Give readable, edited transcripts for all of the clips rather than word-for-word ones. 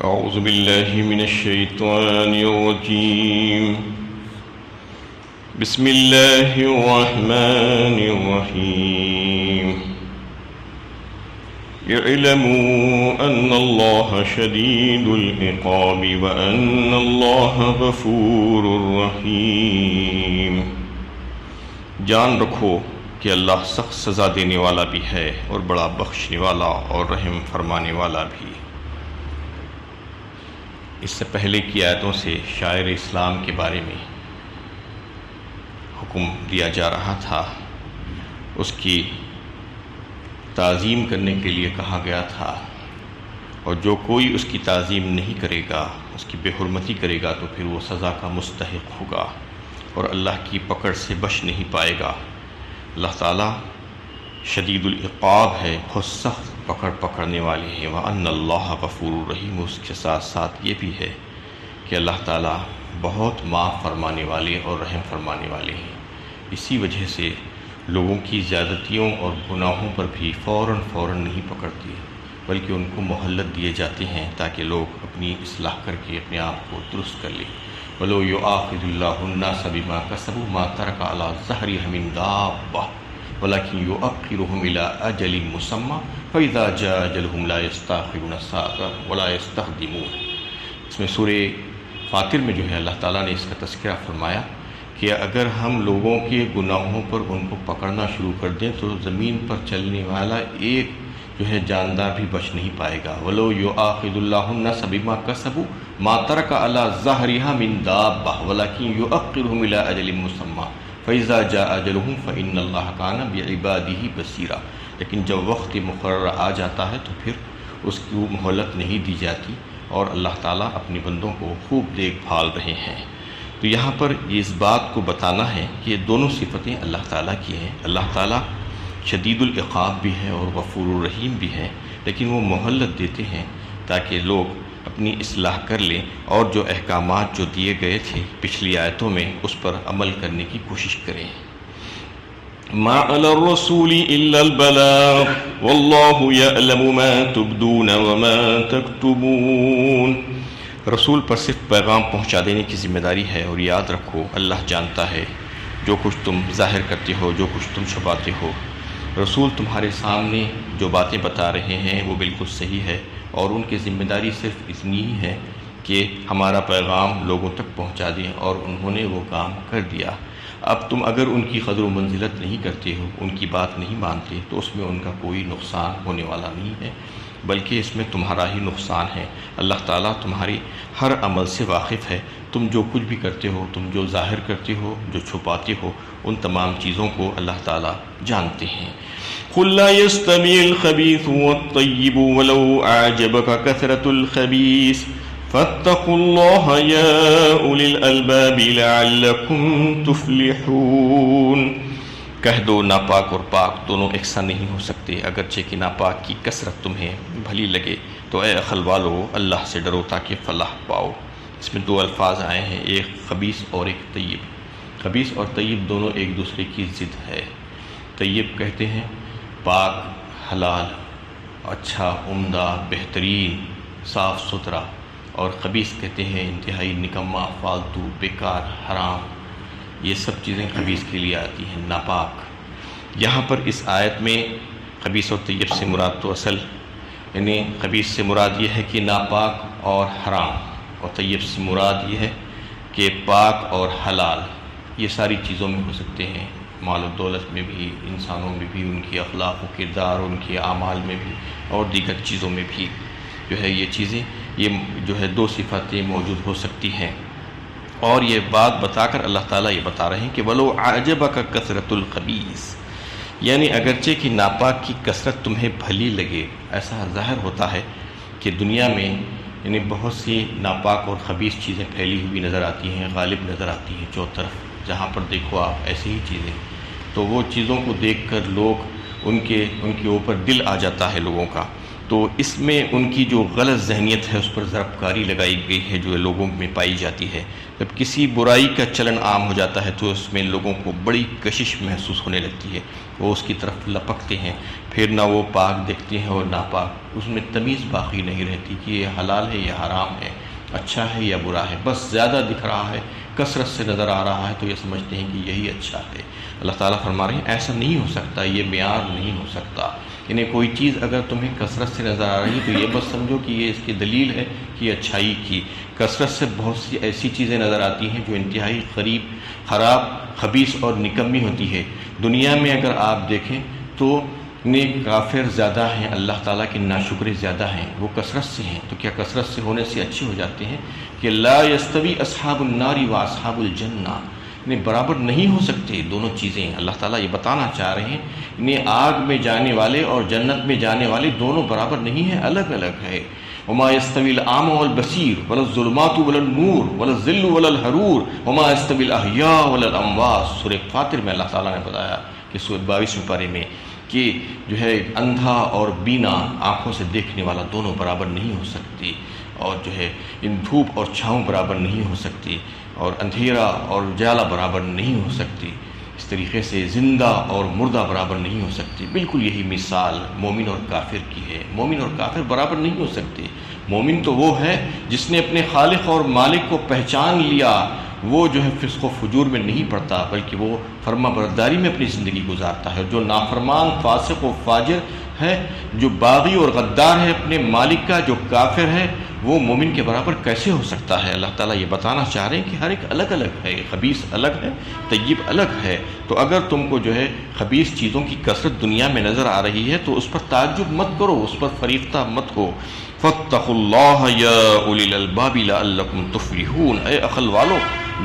أعوذ بالله من الشيطان الرجيم. بسم الله الرحمن الرحيم. اعلموا أن الله شديد العقاب وأن الله غفور رحيم. جان رکھو کہ اللہ سخت سزا دینے والا بھی ہے اور بڑا بخشنے والا اور رحم فرمانے والا بھی. اس سے پہلے کی آیتوں سے شاعر اسلام کے بارے میں حکم دیا جا رہا تھا. اس کی تعظیم کرنے کے لیے کہا گیا تھا، اور جو کوئی اس کی تعظیم نہیں کرے گا، اس کی بے حرمتی کرے گا تو پھر وہ سزا کا مستحق ہوگا اور اللہ کی پکڑ سے بچ نہیں پائے گا. اللہ تعالیٰ شدید العقاب ہے، بہت سخت پکڑنے والے ہیں. وَأَنَّ اللَّهَ غَفُورٌ رَحِيمٌ. اس کے ساتھ ساتھ یہ بھی ہے کہ اللہ تعالیٰ بہت معاف فرمانے والے اور رحم فرمانے والے ہیں. اسی وجہ سے لوگوں کی زیادتیوں اور گناہوں پر بھی فوراً نہیں پکڑتی، بلکہ ان کو مہلت دیے جاتے ہیں تاکہ لوگ اپنی اصلاح کر کے اپنے آپ کو درست کر لیں. وَلَوْ يُؤَاخِذُ اللَّهُ النَّاسَ بِمَا كَسَبُوا مَا تَرَكَ عَلَى ظَهْرِهَا مِن دَابَّةٍ وَلَكِنْ يُؤَخِّرُهُمْ إِلَىٰ أَجَلٍ مُّسَمًّى فَإِذَا جَاءَ أَجَلُهُمْ لَا يَسْتَأْخِرُونَ سَاعَةً وَلَا يَسْتَقْدِمُونَ. اس میں سورہ فاطر میں جو ہے اللہ تعالیٰ نے اس کا تذکرہ فرمایا کہ اگر ہم لوگوں کے گناہوں پر ان کو پکڑنا شروع کر دیں تو زمین پر چلنے والا ایک جو ہے جاندار بھی بچ نہیں پائے گا. وَلَوْ يُؤَاخِذُ اللَّهُ النَّاسَ بِمَا كَسَبُوا مَا تَرَكَ عَلَى ظَهْرِهَا مِن دَابَّةٍ وَلَكِنْ يُؤَخِّرُهُمْ إِلَىٰ أَجَلٍ مُّسَمًّى فَإِذَا جَاءَ أَجَلُهُمْ فَإِنَّ اللَّهَ كَانَ بِعِبَادِهِ بَصِيرًا. لیکن جب وقت مقررہ آ جاتا ہے تو پھر اس کو مہلت نہیں دی جاتی اور اللہ تعالیٰ اپنے بندوں کو خوب دیکھ بھال رہے ہیں. تو یہاں پر اس بات کو بتانا ہے کہ یہ دونوں صفتیں اللہ تعالیٰ کی ہیں. اللہ تعالیٰ شدید العقاب بھی ہے اور غفور الرحیم بھی ہے، لیکن وہ مہلت دیتے ہیں تاکہ لوگ اپنی اصلاح کر لیں اور جو احکامات جو دیے گئے تھے پچھلی آیتوں میں اس پر عمل کرنے کی کوشش کریں. ما علی الرسول الا البلاغ واللہ یعلم ما تبدون وما تکتمون. رسول پر صرف پیغام پہنچا دینے کی ذمہ داری ہے، اور یاد رکھو اللہ جانتا ہے جو کچھ تم ظاہر کرتے ہو، جو کچھ تم چھپاتے ہو. رسول تمہارے سامنے جو باتیں بتا رہے ہیں وہ بالکل صحیح ہے، اور ان کی ذمہ داری صرف اتنی ہی ہے کہ ہمارا پیغام لوگوں تک پہنچا دیں، اور انہوں نے وہ کام کر دیا. اب تم اگر ان کی قدر و منزلت نہیں کرتے ہو، ان کی بات نہیں مانتے، تو اس میں ان کا کوئی نقصان ہونے والا نہیں ہے، بلکہ اس میں تمہارا ہی نقصان ہے. اللہ تعالیٰ تمہاری ہر عمل سے واقف ہے. تم جو کچھ بھی کرتے ہو، تم جو ظاہر کرتے ہو، جو چھپاتے ہو، ان تمام چیزوں کو اللہ تعالیٰ جانتے ہیں. قُل لَّا يَسْتَوِي الْخَبِيثُ وَالطَّيِّبُ وَلَوْ أَعْجَبَكَ كَثْرَةُ الْخَبِيثِ فَاتَّقُوا اللَّهَ يَا أُولِي الْأَلْبَابِ لَعَلَّكُمْ تُفْلِحُونَ. کہہ دو ناپاک اور پاک دونوں یکساں نہیں ہو سکتے، اگرچہ کہ ناپاک کی کثرت تمہیں بھلی لگے تو اے عقل والو اللہ سے ڈرو تاکہ فلاح پاؤ. اس میں دو الفاظ آئے ہیں، ایک خبیث اور ایک طیب. خبیث اور طیب دونوں ایک دوسرے کی ضد ہے. طیب کہتے ہیں پاک، حلال، اچھا، عمدہ، بہترین، صاف ستھرا، اور خبیث کہتے ہیں انتہائی نکما، فالتو، بیکار، حرام. یہ سب چیزیں خبیث کے لیے آتی ہیں، ناپاک. یہاں پر اس آیت میں خبیث اور طیب سے مراد تو اصل یعنی خبیث سے مراد یہ ہے کہ ناپاک اور حرام، اور طیب سے مراد یہ ہے کہ پاک اور حلال. یہ ساری چیزوں میں ہو سکتے ہیں، مال و دولت میں بھی، انسانوں میں بھی، ان کی اخلاق و کردار، ان کے اعمال میں بھی، اور دیگر چیزوں میں بھی جو ہے یہ چیزیں، یہ جو ہے دو صفاتیں موجود ہو سکتی ہیں. اور یہ بات بتا کر اللہ تعالیٰ یہ بتا رہے ہیں کہ وَلَوْ أَعْجَبَكَ كَثْرَةُ الْخَبِيثِ، یعنی اگرچہ کہ ناپاک کی کثرت تمہیں بھلی لگے. ایسا ظاہر ہوتا ہے کہ دنیا میں یعنی بہت سی ناپاک اور خبیث چیزیں پھیلی ہوئی نظر آتی ہیں، غالب نظر آتی ہیں چو طرف. جہاں پر دیکھو آپ ایسی ہی چیزیں، تو وہ چیزوں کو دیکھ کر لوگ ان کے اوپر دل آ جاتا ہے لوگوں کا. تو اس میں ان کی جو غلط ذہنیت ہے اس پر ضرب کاری لگائی گئی ہے جو لوگوں میں پائی جاتی ہے۔ جب کسی برائی کا چلن عام ہو جاتا ہے تو اس میں لوگوں کو بڑی کشش محسوس ہونے لگتی ہے، وہ اس کی طرف لپکتے ہیں، پھر نہ وہ پاک دیکھتے ہیں اور ناپاک، اس میں تمیز باقی نہیں رہتی کہ یہ حلال ہے یا حرام ہے، اچھا ہے یا برا ہے، بس زیادہ دکھ رہا ہے، کثرت سے نظر آ رہا ہے تو یہ سمجھتے ہیں کہ یہی اچھا ہے۔ اللہ تعالیٰ فرما رہے ہیں ایسا نہیں ہو سکتا، یہ معیار نہیں ہو سکتا۔ یعنی کوئی چیز اگر تمہیں کثرت سے نظر آ رہی ہے تو یہ بس سمجھو کہ یہ اس کی دلیل ہے کہ اچھائی کی۔ کثرت سے بہت سی ایسی چیزیں نظر آتی ہیں جو انتہائی خراب، خبیث اور نکمی ہوتی ہے۔ دنیا میں اگر آپ دیکھیں تو نیک کافر زیادہ ہیں، اللہ تعالیٰ کے ناشکرے زیادہ ہیں، وہ کثرت سے ہیں، تو کیا کثرت سے ہونے سے اچھے ہو جاتے ہیں؟ کہ لا یستوی اصحاب النار و اصحاب الجنہ، انہیں برابر نہیں ہو سکتے دونوں چیزیں۔ اللہ تعالیٰ یہ بتانا چاہ رہے ہیں انہیں آگ میں جانے والے اور جنت میں جانے والے دونوں برابر نہیں ہیں، الگ الگ ہے۔ وما يستوي الأعمى والبصير ولا الظلمات ولا النور ولا الظل ولا الحرور وما يستوي الأحياء ولا الأموات۔ سورہ فاطر میں اللہ تعالیٰ نے بتایا کہ سورہ 22ویں پارے میں کہ جو ہے اندھا اور بینا، آنکھوں سے دیکھنے والا، دونوں برابر نہیں ہو سکتی، اور جو ہے ان دھوپ اور چھاؤں برابر نہیں ہو سکتی، اور اندھیرا اور اجالا برابر نہیں ہو سکتی، اس طریقے سے زندہ اور مردہ برابر نہیں ہو سکتی۔ بالکل یہی مثال مومن اور کافر کی ہے، مومن اور کافر برابر نہیں ہو سکتے۔ مومن تو وہ ہے جس نے اپنے خالق اور مالک کو پہچان لیا، وہ جو ہے فسق و فجور میں نہیں پڑتا بلکہ وہ فرما برداری میں اپنی زندگی گزارتا ہے۔ جو نافرمان، فاسق و فاجر ہے، جو باغی اور غدار ہے اپنے مالک کا، جو کافر ہے، وہ مومن کے برابر کیسے ہو سکتا ہے؟ اللہ تعالیٰ یہ بتانا چاہ رہے ہیں کہ ہر ایک الگ الگ ہے، خبیث الگ ہے، طیب الگ ہے۔ تو اگر تم کو جو ہے خبیث چیزوں کی کثرت دنیا میں نظر آ رہی ہے تو اس پر تعجب مت کرو، اس پر فریفتہ مت ہو۔ فاتقوا اللہ یا اولی الالباب لعلکم تفلحون، اے عقل والو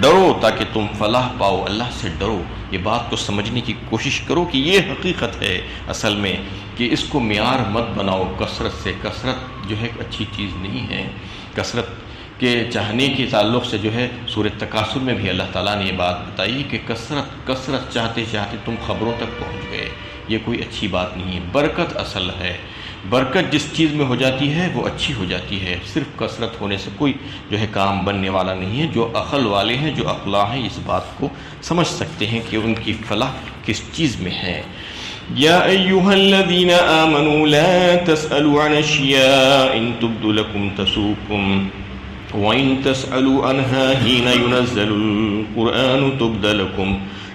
ڈرو تاکہ تم فلاح پاؤ، اللہ سے ڈرو۔ یہ بات کو سمجھنے کی کوشش کرو کہ یہ حقیقت ہے اصل میں، کہ اس کو معیار مت بناؤ کثرت سے۔ کثرت جو ہے اچھی چیز نہیں ہے۔ کثرت کے چاہنے کے تعلق سے جو ہے سورہ تکاثر میں بھی اللہ تعالیٰ نے یہ بات بتائی کہ کثرت چاہتے چاہتے تم خبروں تک پہنچ گئے، یہ کوئی اچھی بات نہیں ہے۔ برکت اصل ہے، برکت جس چیز میں ہو جاتی ہے وہ اچھی ہو جاتی ہے، صرف کثرت ہونے سے کوئی جو ہے کام بننے والا نہیں ہے۔ جو عقل والے ہیں، جو عقلاء ہیں، اس بات کو سمجھ سکتے ہیں کہ ان کی فلاح کس چیز میں ہے۔ یا ایھا الذین آمنوا لا تسألوا عن اشیاء ان تبد لکم تسؤکم وَإِن تَسْأَلُوا عَنْهَا حِينَ يُنَزَّلُ الْقُرْآنُ تُبْدَ لَكُمْ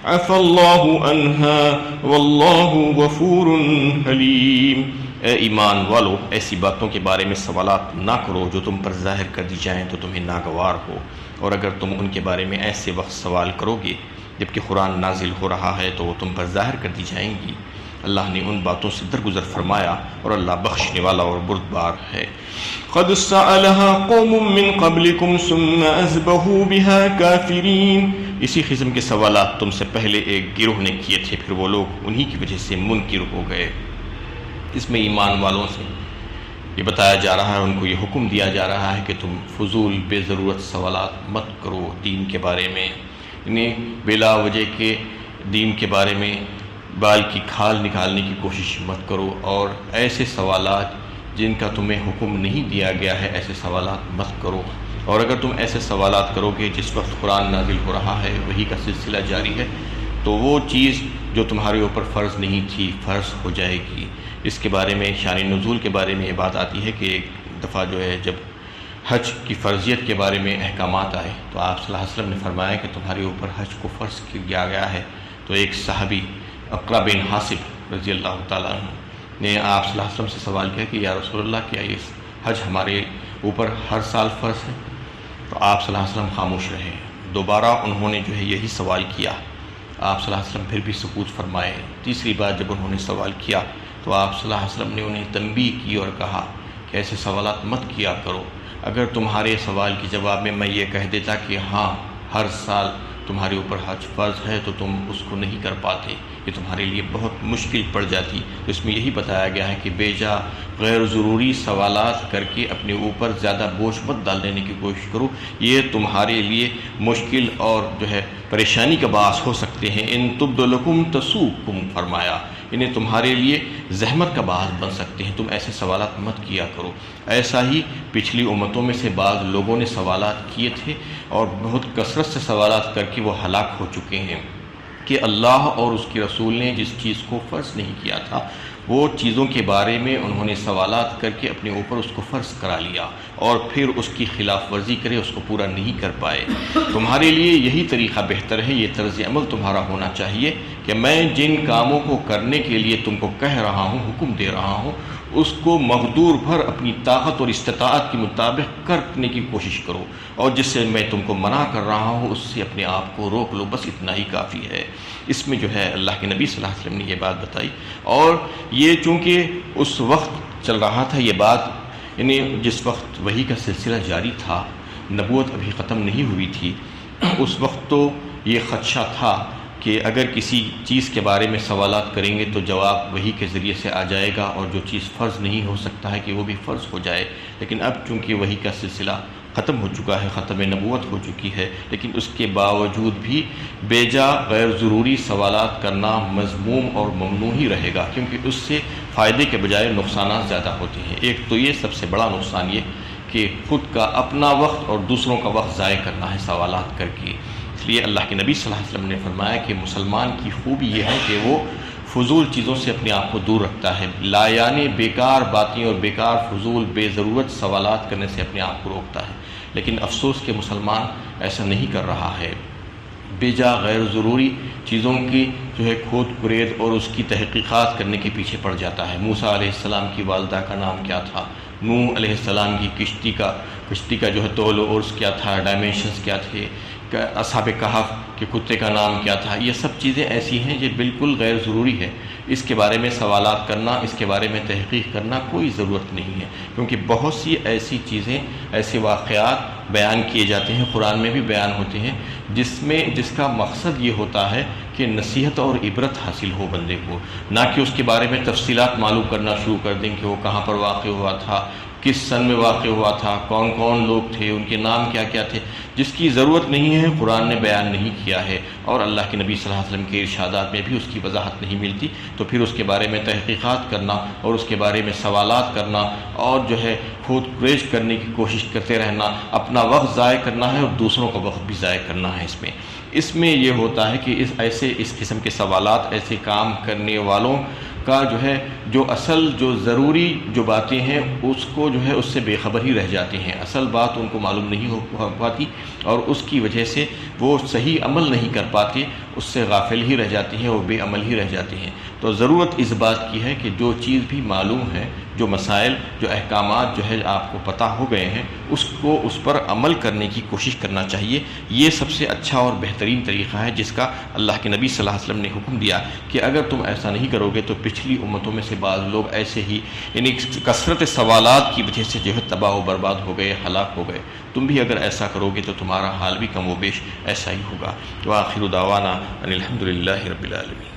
عَفَا اللَّهُ عَنْهَا وَاللَّهُ غَفُورٌ حَلِيمٌ۔ اے ایمان والو، ایسی باتوں کے بارے میں سوالات نہ کرو جو تم پر ظاہر کر دی جائیں تو تمہیں ناگوار ہو، اور اگر تم ان کے بارے میں ایسے وقت سوال کرو گے جبکہ قرآن نازل ہو رہا ہے تو وہ تم پر ظاہر کر دی جائیں گی۔ اللہ نے ان باتوں سے درگزر فرمایا اور اللہ بخشنے والا اور بردبار ہے۔ قد سألها قوم من قبلكم ثم أذبحوا بها كافرين۔ اسی قسم کے سوالات تم سے پہلے ایک گروہ نے کیے تھے، پھر وہ لوگ انہی کی وجہ سے منکر ہو گئے۔ اس میں ایمان والوں سے یہ بتایا جا رہا ہے، ان کو یہ حکم دیا جا رہا ہے کہ تم فضول بے ضرورت سوالات مت کرو دین کے بارے میں، انہیں بلا وجہ کے دین کے بارے میں بال کی کھال نکالنے کی کوشش مت کرو، اور ایسے سوالات جن کا تمہیں حکم نہیں دیا گیا ہے ایسے سوالات مت کرو۔ اور اگر تم ایسے سوالات کرو گے جس وقت قرآن نازل ہو رہا ہے، وحی کا سلسلہ جاری ہے، تو وہ چیز جو تمہارے اوپر فرض نہیں تھی فرض ہو جائے گی۔ اس کے بارے میں شان نزول کے بارے میں یہ بات آتی ہے کہ ایک دفعہ جو ہے جب حج کی فرضیت کے بارے میں احکامات آئے تو آپ صلی اللہ علیہ وسلم نے فرمایا کہ تمہارے اوپر حج کو فرض کیا گیا ہے۔ تو ایک صحابی اقرا بن حاسب رضی اللہ تعالیٰ عنہ نے آپ صلی اللہ علیہ وسلم سے سوال کیا کہ یا رسول اللہ کیا یہ حج ہمارے اوپر ہر سال فرض ہے؟ تو آپ صلی اللہ علیہ وسلم خاموش رہے۔ دوبارہ انہوں نے جو ہے یہی سوال کیا، آپ صلی اللہ علیہ وسلم پھر بھی سکوت فرمائے۔ تیسری بار جب انہوں نے سوال کیا تو آپ صلی اللہ علیہ وسلم نے انہیں تنبیہ کی اور کہا کہ ایسے سوالات مت کیا کرو۔ اگر تمہارے سوال کے جواب میں یہ کہہ دیتا کہ ہاں ہر سال تمہارے اوپر حج فرض ہے تو تم اس کو نہیں کر پاتے، یہ تمہارے لیے بہت مشکل پڑ جاتی۔ تو اس میں یہی بتایا گیا ہے کہ بے جا غیر ضروری سوالات کر کے اپنے اوپر زیادہ بوجھ مت ڈال دینے کی کوشش کرو، یہ تمہارے لیے مشکل اور جو ہے پریشانی کا باعث ہو سکتے ہیں۔ ان تبد لکم تسؤکم فرمایا انہیں تمہارے لیے زحمت کا باعث بن سکتے ہیں، تم ایسے سوالات مت کیا کرو۔ ایسا ہی پچھلی امتوں میں سے بعض لوگوں نے سوالات کیے تھے اور بہت کثرت سے سوالات کر کے وہ ہلاک ہو چکے ہیں کہ اللہ اور اس کے رسول نے جس چیز کو فرض نہیں کیا تھا وہ چیزوں کے بارے میں انہوں نے سوالات کر کے اپنے اوپر اس کو فرض کرا لیا اور پھر اس کی خلاف ورزی کرے، اس کو پورا نہیں کر پائے۔ تمہارے لیے یہی طریقہ بہتر ہے، یہ طرز عمل تمہارا ہونا چاہیے کہ میں جن کاموں کو کرنے کے لیے تم کو کہہ رہا ہوں، حکم دے رہا ہوں، اس کو مقدور بھر اپنی طاقت اور استطاعت کے مطابق کرنے کی کوشش کرو، اور جس سے میں تم کو منع کر رہا ہوں اس سے اپنے آپ کو روک لو، بس اتنا ہی کافی ہے۔ اس میں جو ہے اللہ کے نبی صلی اللہ علیہ وسلم نے یہ بات بتائی، اور یہ چونکہ اس وقت چل رہا تھا یہ بات، یعنی جس وقت وحی کا سلسلہ جاری تھا، نبوت ابھی ختم نہیں ہوئی تھی، اس وقت تو یہ خدشہ تھا کہ اگر کسی چیز کے بارے میں سوالات کریں گے تو جواب وحی کے ذریعے سے آ جائے گا، اور جو چیز فرض نہیں ہو سکتا ہے کہ وہ بھی فرض ہو جائے۔ لیکن اب چونکہ وحی کا سلسلہ ختم ہو چکا ہے، ختم نبوت ہو چکی ہے، لیکن اس کے باوجود بھی بے جا غیر ضروری سوالات کرنا مذموم اور ممنوع ہی رہے گا، کیونکہ اس سے فائدے کے بجائے نقصانات زیادہ ہوتے ہیں۔ ایک تو یہ سب سے بڑا نقصان یہ کہ خود کا اپنا وقت اور دوسروں کا وقت ضائع کرنا ہے سوالات کر کے۔ اس لیے اللہ کے نبی صلی اللہ علیہ وسلم نے فرمایا کہ مسلمان کی خوبی یہ ہے کہ وہ فضول چیزوں سے اپنے آپ کو دور رکھتا ہے، لا یعنی بیکار باتیں اور بیکار فضول بے ضرورت سوالات کرنے سے اپنے آپ کو روکتا ہے۔ لیکن افسوس کہ مسلمان ایسا نہیں کر رہا ہے، بے جا غیر ضروری چیزوں کی جو ہے کھود کرید اور اس کی تحقیقات کرنے کے پیچھے پڑ جاتا ہے۔ موسیٰ علیہ السلام کی والدہ کا نام کیا تھا، نوح علیہ السلام کی کشتی کا جو ہے طول و عرض کیا تھا، ڈائمینشنز کیا تھے، اصحاب کہف کے کتے کا نام کیا تھا، یہ سب چیزیں ایسی ہیں جو بالکل غیر ضروری ہے۔ اس کے بارے میں سوالات کرنا، اس کے بارے میں تحقیق کرنا کوئی ضرورت نہیں ہے، کیونکہ بہت سی ایسی چیزیں، ایسے واقعات بیان کیے جاتے ہیں، قرآن میں بھی بیان ہوتے ہیں، جس کا مقصد یہ ہوتا ہے کہ نصیحت اور عبرت حاصل ہو بندے کو، نہ کہ اس کے بارے میں تفصیلات معلوم کرنا شروع کر دیں کہ وہ کہاں پر واقع ہوا تھا، کس سن میں واقع ہوا تھا، کون کون لوگ تھے، ان کے نام کیا کیا تھے، جس کی ضرورت نہیں ہے قرآن نے بیان نہیں کیا ہے، اور اللہ کے نبی صلی اللہ علیہ وسلم کے ارشادات میں بھی اس کی وضاحت نہیں ملتی۔ تو پھر اس کے بارے میں تحقیقات کرنا اور اس کے بارے میں سوالات کرنا اور جو ہے خود کریج کرنے کی کوشش کرتے رہنا، اپنا وقت ضائع کرنا ہے اور دوسروں کا وقت بھی ضائع کرنا ہے۔ اس میں یہ ہوتا ہے کہ اس قسم کے سوالات، ایسے کام کرنے والوں کا جو اصل جو ضروری جو باتیں ہیں اس کو اس سے بے خبر ہی رہ جاتے ہیں، اصل بات ان کو معلوم نہیں ہو پاتی، اور اس کی وجہ سے وہ صحیح عمل نہیں کر پاتے، اس سے غافل ہی رہ جاتے ہیں، وہ بے عمل ہی رہ جاتے ہیں۔ تو ضرورت اس بات کی ہے کہ جو چیز بھی معلوم ہے، جو مسائل، جو احکامات آپ کو پتہ ہو گئے ہیں، اس پر عمل کرنے کی کوشش کرنا چاہیے۔ یہ سب سے اچھا اور بہترین طریقہ ہے جس کا اللہ کے نبی صلی اللہ علیہ وسلم نے حکم دیا کہ اگر تم ایسا نہیں کرو گے تو پچھلی امتوں میں سے بعض لوگ ایسے ہی یعنی کثرت سوالات کی وجہ سے تباہ و برباد ہو گئے، ہلاک ہو گئے۔ تم بھی اگر ایسا کرو گے تو تمہارا حال بھی کم و بیش ایسا ہی ہوگا۔ وآخر دعوانا ان الحمد للہ رب العالمین۔